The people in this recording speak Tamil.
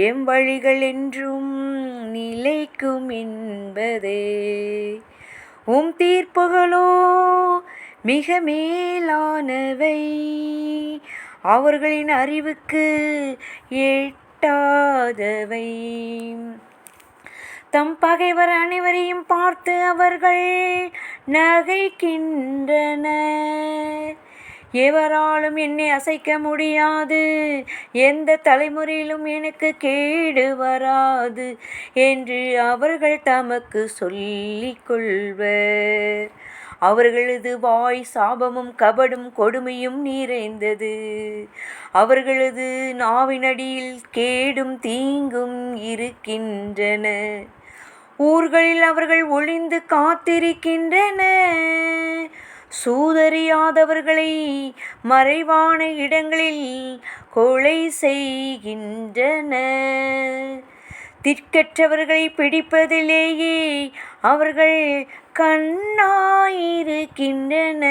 எம் வழிகள் என்றும் நிலைக்கும் என்பதே. உம் தீர்ப்புகளோ மிக மேலானவை, அவர்களின் அறிவுக்கு எட்டாதவை. தம் பகைவர் அனைவரையும் பார்த்து அவர்கள் நகைக்கின்றனர். எவராலும் என்னை அசைக்க முடியாது, எந்த தலைமுறையிலும் எனக்கு கேடு வராது என்று அவர்கள் தமக்கு சொல்லிக் கொள்வர். அவர்களது வாய் சாபமும் கபடும் கொடுமையும் நிறைந்தது. அவர்களது நாவினடியில் கேடும் தீங்கும் இருக்கின்றன. ஊர்களில் அவர்கள் ஒளிந்து காத்திருக்கின்றனர். சூதறியாதவர்களை மறைவான இடங்களில் கொலை செய்கின்றனர். திக்கற்றவர்களை பிடிப்பதிலேயே அவர்கள் கண்ணாயிருக்கின்றனர்.